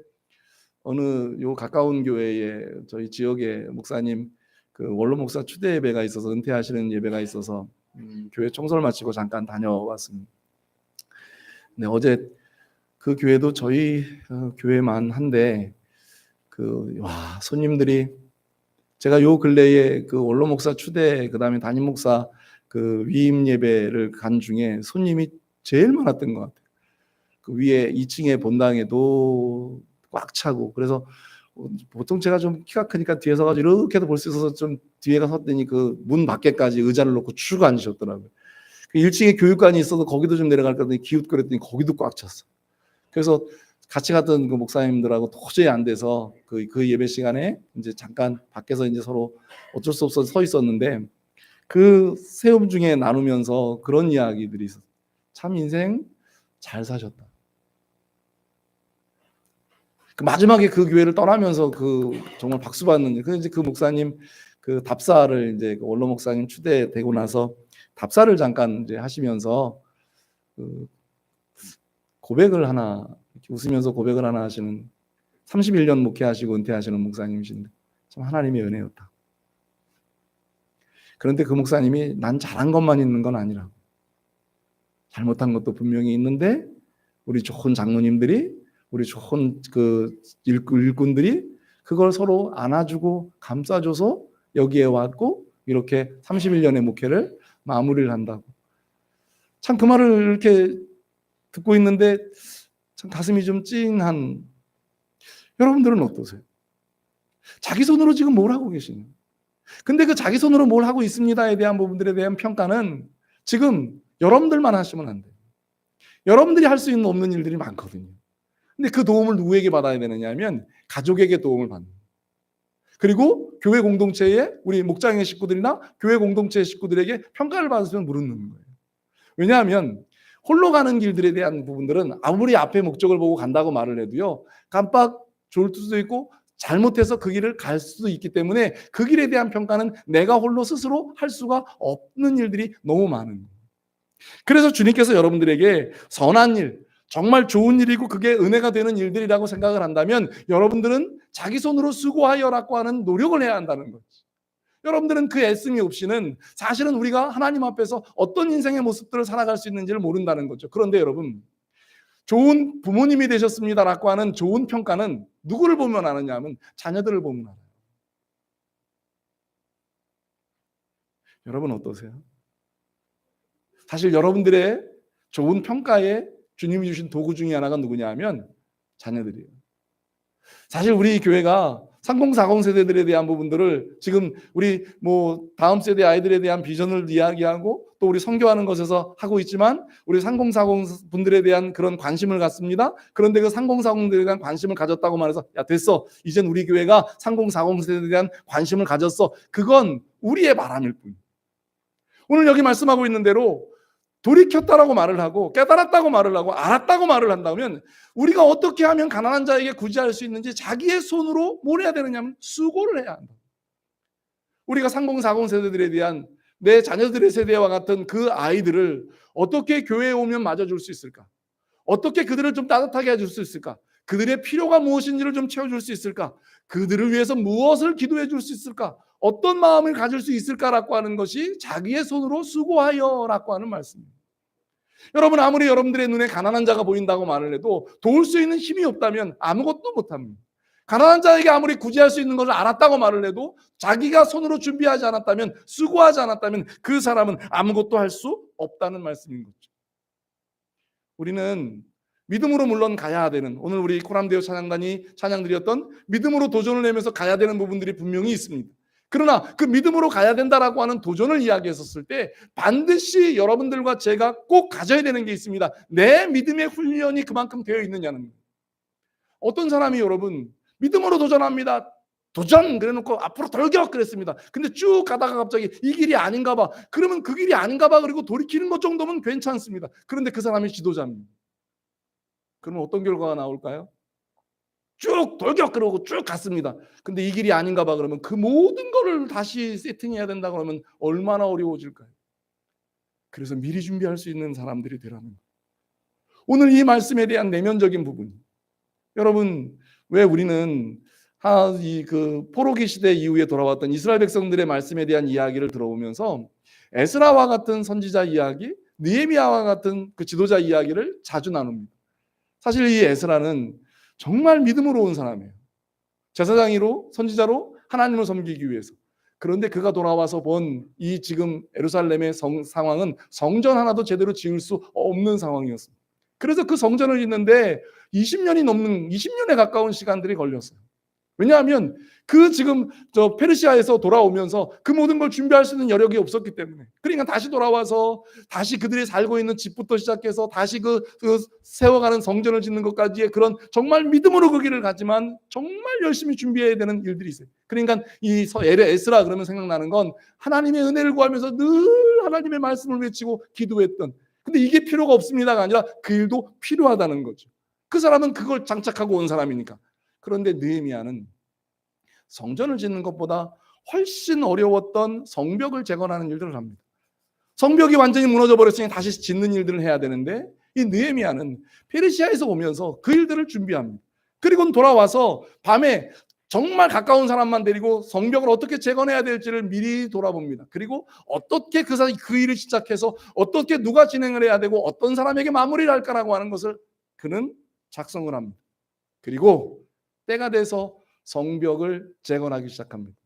어느 요 가까운 교회에 저희 지역의 목사님 그 원로 목사 추대 예배가 있어서, 은퇴하시는 예배가 있어서 교회 청소를 마치고 잠깐 다녀왔습니다. 네, 어제 그 교회도 저희 교회만 한데 손님들이, 제가 요 근래에 그 원로 목사 추대 그다음에 담임 목사 그 위임 예배를 간 중에 손님이 제일 많았던 것 같아요. 그 위에 2층에 본당에도 꽉 차고, 그래서 보통 제가 좀 키가 크니까 뒤에 서가지고 이렇게도 볼 수 있어서 좀 뒤에 가서 섰더니 그 문 밖에까지 의자를 놓고 쭉 앉으셨더라고요. 그 1층에 교육관이 있어서 거기도 좀 내려갈까 했더니 기웃거렸더니 거기도 꽉 찼어. 그래서 같이 갔던 그 목사님들하고 도저히 안 돼서 그 예배 시간에 이제 잠깐 밖에서 이제 서로 어쩔 수 없어서 서 있었는데, 그 세움 중에 나누면서 그런 이야기들이 있었어요. 참 인생 잘 사셨다. 그 마지막에 그 교회를 떠나면서 그 정말 박수 받는 이제 그 목사님 그 답사를 이제 그 원로 목사님 추대되고 나서 답사를 잠깐 이제 하시면서 그 고백을 하나 웃으면서 고백을 하나 하시는 31년 목회하시고 은퇴하시는 목사님이신데 참 하나님의 은혜였다. 그런데 그 목사님이 난 잘한 것만 있는 건 아니라고. 잘못한 것도 분명히 있는데 우리 좋은 장로님들이 우리 좋은 그 일꾼들이 그걸 서로 안아주고 감싸줘서 여기에 왔고 이렇게 31년의 목회를 마무리를 한다고. 참 그 말을 이렇게 듣고 있는데 참 가슴이 좀 찡한. 여러분들은 어떠세요? 자기 손으로 지금 뭘 하고 계시나요? 근데 그 자기 손으로 뭘 하고 있습니다에 대한 부분들에 대한 평가는 지금 여러분들만 하시면 안 돼요. 여러분들이 할 수 있는 없는 일들이 많거든요. 근데 그 도움을 누구에게 받아야 되느냐 하면 가족에게 도움을 받는 거예요. 그리고 교회 공동체의 우리 목장의 식구들이나 교회 공동체의 식구들에게 평가를 받으면 무릎는 거예요. 왜냐하면 홀로 가는 길들에 대한 부분들은 아무리 앞에 목적을 보고 간다고 말을 해도요. 깜빡 졸 수도 있고 잘못해서 그 길을 갈 수도 있기 때문에 그 길에 대한 평가는 내가 홀로 스스로 할 수가 없는 일들이 너무 많은 거예요. 그래서 주님께서 여러분들에게 선한 일, 정말 좋은 일이고 그게 은혜가 되는 일들이라고 생각을 한다면 여러분들은 자기 손으로 수고하여라고 하는 노력을 해야 한다는 거죠. 여러분들은 그 애씀이 없이는 사실은 우리가 하나님 앞에서 어떤 인생의 모습들을 살아갈 수 있는지를 모른다는 거죠. 그런데 여러분, 좋은 부모님이 되셨습니다라고 하는 좋은 평가는 누구를 보면 아느냐 하면 자녀들을 보면 알아요. 여러분 어떠세요? 사실 여러분들의 좋은 평가에 주님이 주신 도구 중에 하나가 누구냐 하면 자녀들이에요. 사실 우리 교회가 3040 세대들에 대한 부분들을 지금 우리 다음 세대 아이들에 대한 비전을 이야기하고 또 우리 선교하는 것에서 하고 있지만 우리 3040 분들에 대한 그런 관심을 갖습니다. 그런데 그 3040들에 대한 관심을 가졌다고 말해서 야 됐어. 이젠 우리 교회가 3040 세대에 대한 관심을 가졌어. 그건 우리의 바람일 뿐. 오늘 여기 말씀하고 있는 대로 돌이켰다라고 말을 하고 깨달았다고 말을 하고 알았다고 말을 한다면 우리가 어떻게 하면 가난한 자에게 구제할 수 있는지 자기의 손으로 뭘 해야 되느냐면 수고를 해야 한다. 우리가 3040 세대들에 대한 내 자녀들의 세대와 같은 그 아이들을 어떻게 교회에 오면 맞아줄 수 있을까? 어떻게 그들을 좀 따뜻하게 해줄 수 있을까? 그들의 필요가 무엇인지를 좀 채워줄 수 있을까? 그들을 위해서 무엇을 기도해 줄 수 있을까? 어떤 마음을 가질 수 있을까라고 하는 것이 자기의 손으로 수고하여라고 하는 말씀입니다. 여러분 아무리 여러분들의 눈에 가난한 자가 보인다고 말을 해도 도울 수 있는 힘이 없다면 아무것도 못합니다. 가난한 자에게 아무리 구제할 수 있는 것을 알았다고 말을 해도 자기가 손으로 준비하지 않았다면 수고하지 않았다면 그 사람은 아무것도 할 수 없다는 말씀인 거죠. 우리는 믿음으로 물론 가야 되는 오늘 우리 코람데오 찬양단이 찬양드렸던 믿음으로 도전을 내면서 가야 되는 부분들이 분명히 있습니다. 그러나 그 믿음으로 가야 된다라고 하는 도전을 이야기했었을 때 반드시 여러분들과 제가 꼭 가져야 되는 게 있습니다. 내 믿음의 훈련이 그만큼 되어 있느냐는 거예요. 어떤 사람이 여러분 믿음으로 도전합니다. 도전 그래놓고 앞으로 돌격 그랬습니다. 근데 쭉 가다가 갑자기 이 길이 아닌가 봐. 그러면 그 길이 아닌가 봐 그리고 돌이키는 것 정도면 괜찮습니다. 그런데 그 사람이 지도자입니다. 그러면 어떤 결과가 나올까요? 쭉 돌격 그러고 쭉 갔습니다. 근데 이 길이 아닌가 봐 그러면 그 모든 거를 다시 세팅해야 된다 그러면 얼마나 어려워질까요? 그래서 미리 준비할 수 있는 사람들이 되라는 거예요. 오늘 이 말씀에 대한 내면적인 부분. 여러분 왜 우리는 그 포로기 시대 이후에 돌아왔던 이스라엘 백성들의 말씀에 대한 이야기를 들어오면서 에스라와 같은 선지자 이야기, 느헤미야와 같은 그 지도자 이야기를 자주 나눕니다. 사실 이 에스라는 정말 믿음으로 온 사람이에요. 제사장으로 선지자로 하나님을 섬기기 위해서. 그런데 그가 돌아와서 본 이 지금 예루살렘의 상황은 성전 하나도 제대로 지을 수 없는 상황이었습니다. 그래서 그 성전을 짓는데 20년에 가까운 시간들이 걸렸어요. 왜냐하면 그 지금 저 페르시아에서 돌아오면서 그 모든 걸 준비할 수 있는 여력이 없었기 때문에. 그러니까 다시 돌아와서 다시 그들이 살고 있는 집부터 시작해서 다시 그 세워가는 성전을 짓는 것까지의 그런 정말 믿음으로 그 길을 가지만 정말 열심히 준비해야 되는 일들이 있어요. 그러니까 이 에스라 그러면 생각나는 건 하나님의 은혜를 구하면서 늘 하나님의 말씀을 외치고 기도했던, 근데 이게 필요가 없습니다가 아니라 그 일도 필요하다는 거죠. 그 사람은 그걸 장착하고 온 사람이니까. 그런데 느헤미야는 성전을 짓는 것보다 훨씬 어려웠던 성벽을 재건하는 일들을 합니다. 성벽이 완전히 무너져 버렸으니 다시 짓는 일들을 해야 되는데 이 느헤미야는 페르시아에서 오면서 그 일들을 준비합니다. 그리고 돌아와서 밤에 정말 가까운 사람만 데리고 성벽을 어떻게 재건해야 될지를 미리 돌아봅니다. 그리고 어떻게 그 일을 시작해서 어떻게 누가 진행을 해야 되고 어떤 사람에게 마무리를 할까라고 하는 것을 그는 작성을 합니다. 그리고 때가 돼서 성벽을 재건하기 시작합니다.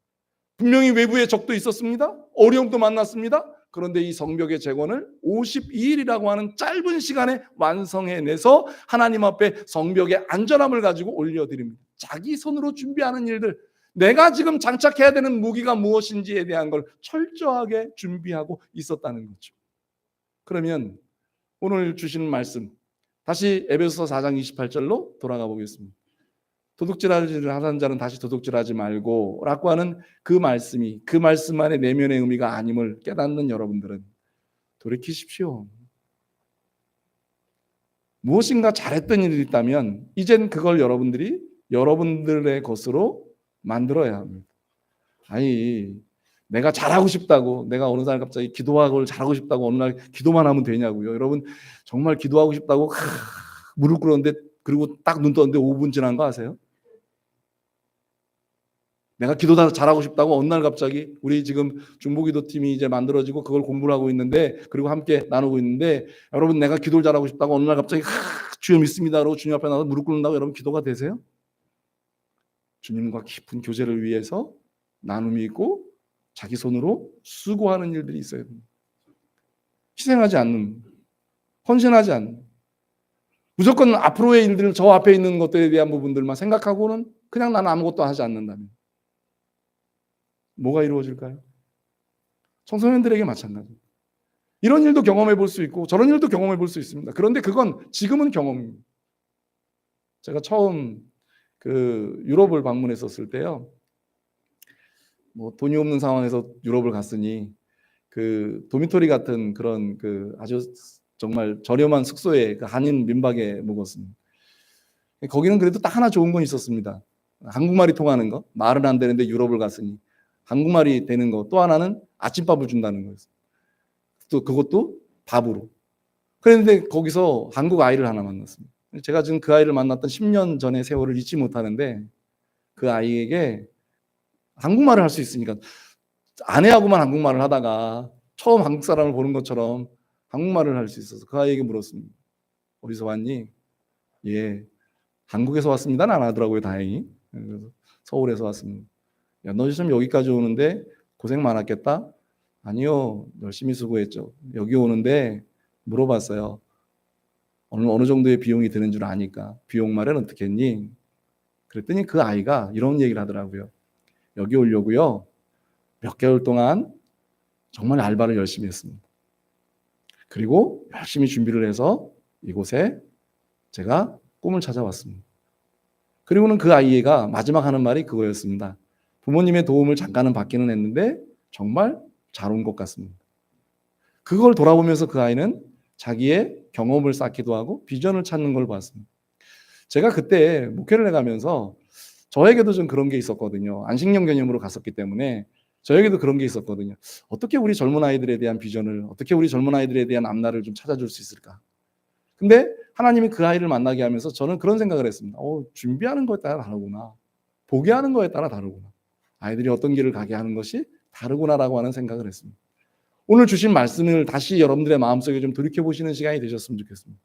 분명히 외부의 적도 있었습니다. 어려움도 만났습니다. 그런데 이 성벽의 재건을 52일이라고 하는 짧은 시간에 완성해내서 하나님 앞에 성벽의 안전함을 가지고 올려드립니다. 자기 손으로 준비하는 일들, 내가 지금 장착해야 되는 무기가 무엇인지에 대한 걸 철저하게 준비하고 있었다는 거죠. 그러면 오늘 주시는 말씀, 다시 에베소서 4장 28절로 돌아가 보겠습니다. 도둑질하는 자는 다시 도둑질하지 말고 라고 하는 그 말씀이 그 말씀만의 내면의 의미가 아님을 깨닫는 여러분들은 돌이키십시오. 무엇인가 잘했던 일이 있다면 이젠 그걸 여러분들이 여러분들의 것으로 만들어야 합니다. 아니, 내가 잘하고 싶다고, 내가 어느 날 갑자기 기도하고 잘하고 싶다고 어느 날 기도만 하면 되냐고요. 여러분 정말 기도하고 싶다고 무릎 꿇었는데 그리고 딱 눈 떴는데 5분 지난 거 아세요? 내가 기도 다 잘하고 싶다고 어느 날 갑자기 우리 지금 중보기도팀이 이제 만들어지고 그걸 공부를 하고 있는데 그리고 함께 나누고 있는데 여러분 내가 기도를 잘하고 싶다고 어느 날 갑자기 주여 믿습니다 그러고 주님 앞에 나서 무릎 꿇는다고 여러분 기도가 되세요? 주님과 깊은 교제를 위해서 나눔이 있고 자기 손으로 수고하는 일들이 있어야 됩니다. 희생하지 않는, 헌신하지 않는, 무조건 앞으로의 일들을 저 앞에 있는 것들에 대한 부분들만 생각하고는 그냥 나는 아무것도 하지 않는다면 뭐가 이루어질까요? 청소년들에게 마찬가지입니다. 이런 일도 경험해 볼 수 있고 저런 일도 경험해 볼 수 있습니다. 그런데 그건 지금은 경험입니다. 제가 처음 그 유럽을 방문했었을 때요. 뭐 돈이 없는 상황에서 유럽을 갔으니 그 도미토리 같은 그런 그 아주 정말 저렴한 숙소에 그 한인 민박에 묵었습니다. 거기는 그래도 딱 하나 좋은 건 있었습니다. 한국말이 통하는 거. 말은 안 되는데 유럽을 갔으니 한국말이 되는 거. 또 하나는 아침밥을 준다는 거였어요. 또 그것도 밥으로. 그런데 거기서 한국 아이를 하나 만났습니다. 제가 지금 그 아이를 만났던 10년 전의 세월을 잊지 못하는데 그 아이에게 한국말을 할 수 있으니까 아내하고만 한국말을 하다가 처음 한국 사람을 보는 것처럼 한국말을 할 수 있어서 그 아이에게 물었습니다. 어디서 왔니? 예, 한국에서 왔습니다는 안 하더라고요, 다행히. 그래서 서울에서 왔습니다. 야, 너 지금 여기까지 오는데 고생 많았겠다? 아니요, 열심히 수고했죠. 여기 오는데 물어봤어요. 어느 정도의 비용이 드는 줄 아니까 비용 마련 어떻게 했니? 그랬더니 그 아이가 이런 얘기를 하더라고요. 여기 오려고요. 몇 개월 동안 정말 알바를 열심히 했습니다. 그리고 열심히 준비를 해서 이곳에 제가 꿈을 찾아왔습니다. 그리고는 그 아이가 마지막 하는 말이 그거였습니다. 부모님의 도움을 잠깐은 받기는 했는데 정말 잘 온 것 같습니다. 그걸 돌아보면서 그 아이는 자기의 경험을 쌓기도 하고 비전을 찾는 걸 봤습니다. 제가 그때 목회를 해가면서 저에게도 좀 그런 게 있었거든요. 안식년 개념으로 갔었기 때문에 저에게도 그런 게 있었거든요. 어떻게 우리 젊은 아이들에 대한 비전을, 어떻게 우리 젊은 아이들에 대한 앞날을 좀 찾아줄 수 있을까? 근데 하나님이 그 아이를 만나게 하면서 저는 그런 생각을 했습니다. 준비하는 거에 따라 다르구나. 보게 하는 거에 따라 다르구나. 아이들이 어떤 길을 가게 하는 것이 다르구나라고 하는 생각을 했습니다. 오늘 주신 말씀을 다시 여러분들의 마음속에 좀 돌이켜보시는 시간이 되셨으면 좋겠습니다.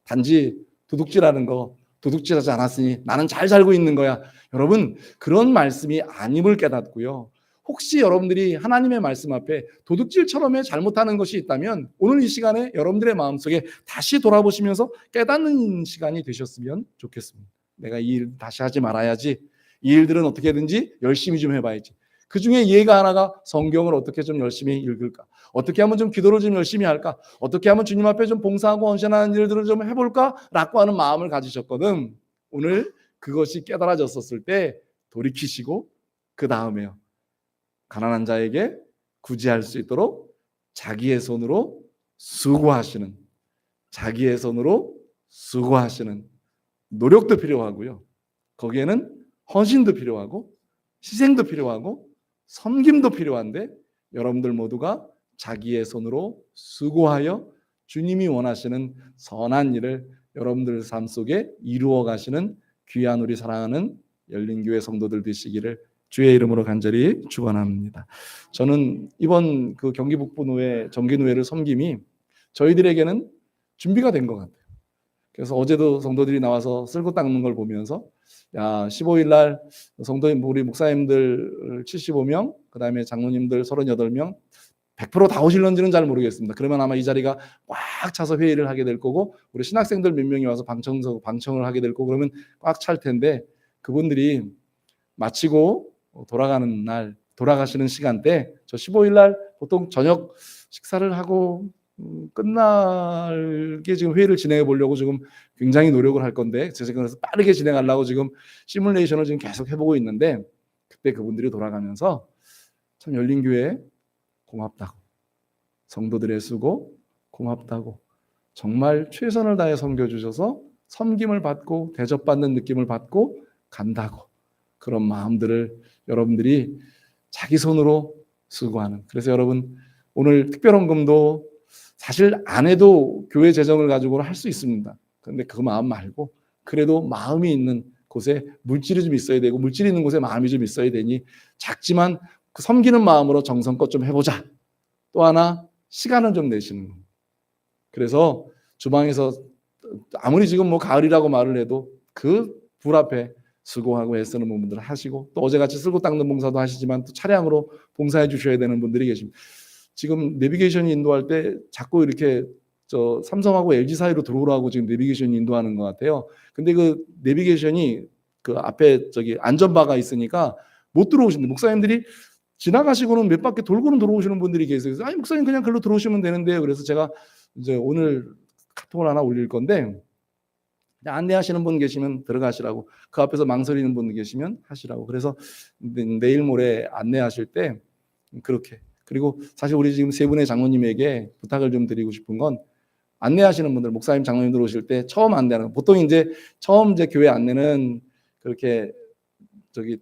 단지 도둑질하는 거, 도둑질하지 않았으니 나는 잘 살고 있는 거야. 여러분, 그런 말씀이 아님을 깨닫고요. 혹시 여러분들이 하나님의 말씀 앞에 도둑질처럼의 잘못하는 것이 있다면 오늘 이 시간에 여러분들의 마음속에 다시 돌아보시면서 깨닫는 시간이 되셨으면 좋겠습니다. 내가 이 일 다시 하지 말아야지. 이 일들은 어떻게든지 열심히 좀 해봐야지. 그 중에 예가 하나가 성경을 어떻게 좀 열심히 읽을까? 어떻게 하면 좀 기도를 좀 열심히 할까? 어떻게 하면 주님 앞에 좀 봉사하고 헌신하는 일들을 좀 해볼까? 라고 하는 마음을 가지셨거든. 오늘 그것이 깨달아졌었을 때 돌이키시고 그 다음에요. 가난한 자에게 구제할 수 있도록 자기의 손으로 수고하시는, 자기의 손으로 수고하시는 노력도 필요하고요. 거기에는 헌신도 필요하고 희생도 필요하고 섬김도 필요한데 여러분들 모두가 자기의 손으로 수고하여 주님이 원하시는 선한 일을 여러분들 삶 속에 이루어 가시는 귀한 우리 사랑하는 열린교회 성도들 되시기를 주의 이름으로 간절히 축원합니다. 저는 이번 그 경기 북부노회 정기노회를 섬김이 저희들에게는 준비가 된 것 같아요. 그래서 어제도 성도들이 나와서 쓸고 닦는 걸 보면서 15일 날 성도님 우리 목사님들 75명, 그다음에 장로님들 38명 100%다 오실런지는 잘 모르겠습니다. 그러면 아마 이 자리가 꽉 차서 회의를 하게 될 거고 우리 신학생들 몇 명이 와서 방청을 하게 될 거고 그러면 꽉 찰 텐데 그분들이 마치고 돌아가는 날 돌아가시는 시간대 저 15일 날 보통 저녁 식사를 하고 끝날게 지금 회의를 진행해 보려고 지금 굉장히 노력을 할 건데 제가 그래서 빠르게 진행하려고 지금 시뮬레이션을 지금 계속 해보고 있는데 그때 그분들이 돌아가면서 참 열린교회 고맙다고 성도들의 수고 고맙다고 정말 최선을 다해 섬겨주셔서 섬김을 받고 대접받는 느낌을 받고 간다고 그런 마음들을 여러분들이 자기 손으로 수고하는 그래서 여러분 오늘 특별헌금도 사실 안 해도 교회 재정을 가지고는 할 수 있습니다. 그런데 그 마음 말고 그래도 마음이 있는 곳에 물질이 좀 있어야 되고 물질이 있는 곳에 마음이 좀 있어야 되니 작지만 그 섬기는 마음으로 정성껏 좀 해보자. 또 하나 시간을 좀 내시는 겁니다. 그래서 주방에서 아무리 지금 뭐 가을이라고 말을 해도 그 불 앞에 수고하고 애쓰는 분들 하시고 또 어제같이 쓸고 닦는 봉사도 하시지만 또 차량으로 봉사해 주셔야 되는 분들이 계십니다. 지금 내비게이션이 인도할 때 자꾸 이렇게 저 삼성하고 LG 사이로 들어오라고 지금 내비게이션이 인도하는 것 같아요. 근데 그 내비게이션이 그 앞에 저기 안전바가 있으니까 못 들어오시는데 목사님들이 지나가시고는 몇 바퀴 돌고는 들어오시는 분들이 계세요. 그래서 아니 목사님 그냥 글로 들어오시면 되는데요. 그래서 제가 이제 오늘 카톡을 하나 올릴 건데 안내하시는 분 계시면 들어가시라고 그 앞에서 망설이는 분 계시면 하시라고 그래서 내일 모레 안내하실 때 그렇게 그리고 사실 우리 지금 세 분의 장로님에게 부탁을 좀 드리고 싶은 건 안내하시는 분들 목사님 장로님들 오실 때 처음 안내하는 거. 보통 이제 처음 이제 교회 안내는 그렇게 저기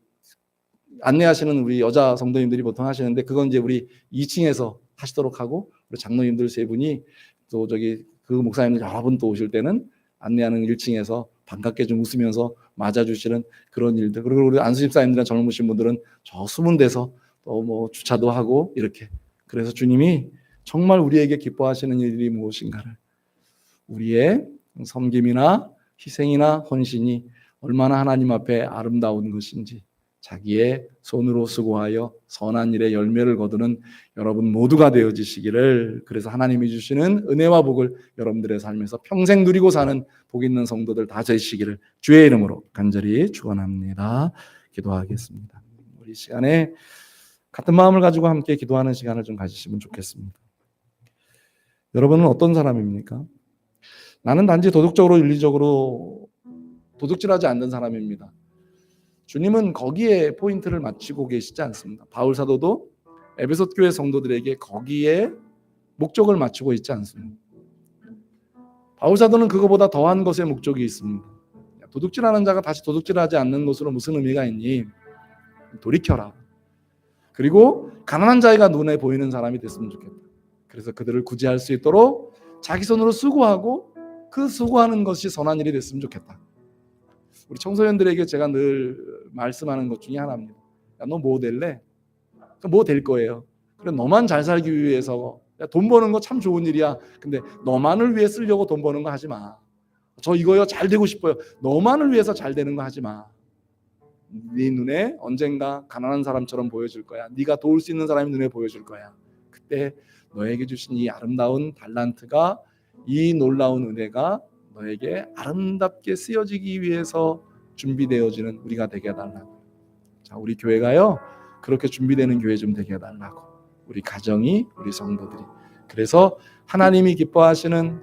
안내하시는 우리 여자 성도님들이 보통 하시는데 그건 이제 우리 2층에서 하시도록 하고 우리 장로님들 세 분이 또 저기 그 목사님들 여러 분 또 오실 때는 안내하는 1층에서 반갑게 좀 웃으면서 맞아주시는 그런 일들 그리고 우리 안수집사님들이나 젊으신 분들은 저 숨은 데서 또 뭐 주차도 하고 이렇게 그래서 주님이 정말 우리에게 기뻐하시는 일이 무엇인가를 우리의 섬김이나 희생이나 헌신이 얼마나 하나님 앞에 아름다운 것인지 자기의 손으로 수고하여 선한 일의 열매를 거두는 여러분 모두가 되어지시기를 그래서 하나님이 주시는 은혜와 복을 여러분들의 삶에서 평생 누리고 사는 복 있는 성도들 다 되시기를 주의 이름으로 간절히 축원합니다. 기도하겠습니다. 우리 시간에 같은 마음을 가지고 함께 기도하는 시간을 좀 가지시면 좋겠습니다. 여러분은 어떤 사람입니까? 나는 단지 도덕적으로 윤리적으로 도둑질하지 않는 사람입니다. 주님은 거기에 포인트를 맞추고 계시지 않습니다. 바울 사도도 에베소 교회 성도들에게 거기에 목적을 맞추고 있지 않습니다. 바울 사도는 그거보다 더한 것에 목적이 있습니다. 도둑질하는 자가 다시 도둑질하지 않는 것으로 무슨 의미가 있니? 돌이켜라. 그리고 가난한 자가 눈에 보이는 사람이 됐으면 좋겠다. 그래서 그들을 구제할 수 있도록 자기 손으로 수고하고 그 수고하는 것이 선한 일이 됐으면 좋겠다. 우리 청소년들에게 제가 늘 말씀하는 것 중에 하나입니다. 야, 너 뭐 될래? 뭐 될 거예요. 그래 너만 잘 살기 위해서 야, 돈 버는 거 참 좋은 일이야. 근데 너만을 위해 쓰려고 돈 버는 거 하지 마. 저 이거요 잘 되고 싶어요. 너만을 위해서 잘 되는 거 하지 마. 네 눈에 언젠가 가난한 사람처럼 보여줄 거야. 네가 도울 수 있는 사람이 눈에 보여줄 거야. 그때 너에게 주신 이 아름다운 달란트가 이 놀라운 은혜가 너에게 아름답게 쓰여지기 위해서 준비되어지는 우리가 되게 해달라고. 자, 우리 교회가요 그렇게 준비되는 교회 좀 되게 해달라고. 우리 가정이, 우리 성도들이. 그래서 하나님이 기뻐하시는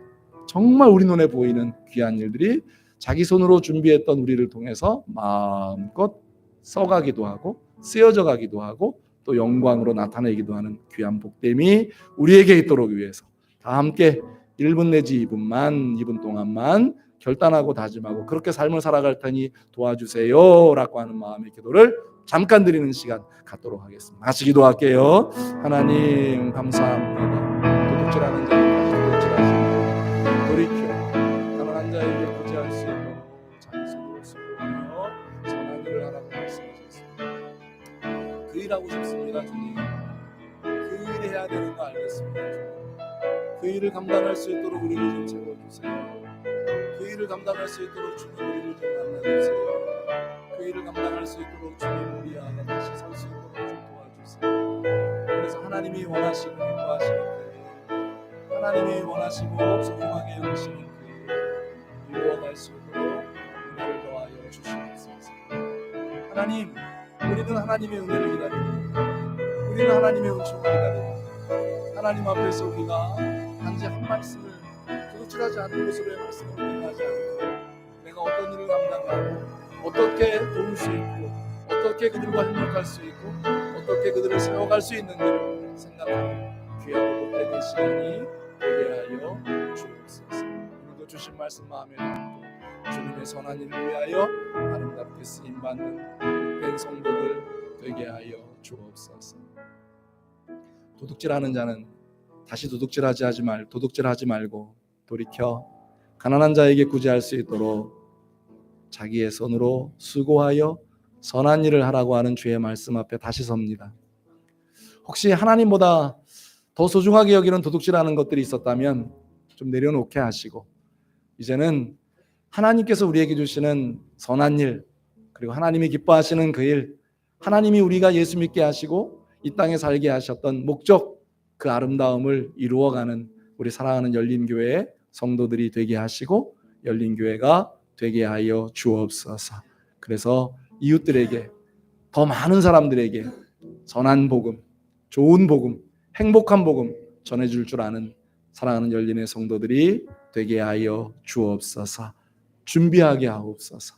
정말 우리 눈에 보이는 귀한 일들이 자기 손으로 준비했던 우리를 통해서 마음껏 써가기도 하고 쓰여져 가기도 하고 또 영광으로 나타내기도 하는 귀한 복됨이 우리에게 있도록 위해서 다 함께 1분 내지 2분 동안만 결단하고 다짐하고 그렇게 삶을 살아갈 테니 도와주세요 라고 하는 마음의 기도를 잠깐 드리는 시간 갖도록 하겠습니다. 같이 기도할게요. 하나님 감사합니다. 도둑질하는 자는 다시 도둑질하시고 돌이켜 가난한 자에게 구제할 수 있도록 자기 손으로 수고하며 선한 일을 하라고 말씀하셨습니다. 그 일하고 싶습니다. 주님. 그 일을 해야 되는 거 알겠습니다. 주님. 그 일을 감당할 수 있도록 우리를 좀 채워주세요. 그 일을 감당할 수 있도록 주님 우리를 좀 만나주세요. 그 일을 감당할 수 있도록 주님 우리 안에 다시 설 수 있도록 좀 도와주세요. 그래서 하나님이 원하시고 기뻐하시는 그 일, 하나님이 원하시고 소중하게 여기시는 그 일 이루어갈 수 있도록 은혜를 더하여 주시옵소서. 하나님, 우리는 하나님의 은혜를 기다립니다. 우리는 하나님의 은총을 기다립니다. 하나님 앞에서 우리가 단지 한 말씀을 도둑질하지 않는 것으로의 말씀을 끝나지 않고 내가 어떤 일을 감당하고 어떻게 도울 수 있고 어떻게 그들과 협력할 수 있고 어떻게 그들을 세워갈 수 있는지를 생각하는 귀하고 복된 시간이 되게 하여 주옵소서. 오늘도 주신 말씀 마음에 담고 주님의 선한 일을 위하여 아름답게 쓰임받는 복된 성도들 되게 하여 주옵소서. 도둑질하는 자는 다시 도둑질하지 말고 돌이켜 가난한 자에게 구제할 수 있도록 자기의 손으로 수고하여 선한 일을 하라고 하는 주의 말씀 앞에 다시 섭니다. 혹시 하나님보다 더 소중하게 여기는 도둑질하는 것들이 있었다면 좀 내려놓게 하시고 이제는 하나님께서 우리에게 주시는 선한 일 그리고 하나님이 기뻐하시는 그 일, 하나님이 우리가 예수 믿게 하시고 이 땅에 살게 하셨던 목적, 그 아름다움을 이루어가는 우리 사랑하는 열린교회의 성도들이 되게 하시고 열린교회가 되게 하여 주옵소서. 그래서 이웃들에게 더 많은 사람들에게 선한 복음, 좋은 복음, 행복한 복음 전해줄 줄 아는 사랑하는 열린의 성도들이 되게 하여 주옵소서. 준비하게 하옵소서.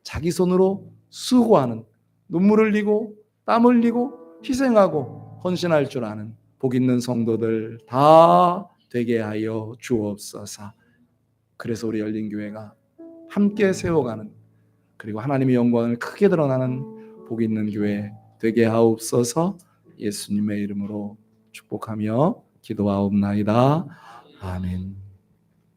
자기 손으로 수고하는, 눈물 흘리고 땀 흘리고 희생하고 헌신할 줄 아는 복 있는 성도들 다 되게 하여 주옵소서. 그래서 우리 열린교회가 함께 세워가는 그리고 하나님의 영광을 크게 드러나는 복 있는 교회 되게 하옵소서. 예수님의 이름으로 축복하며 기도하옵나이다. 아멘.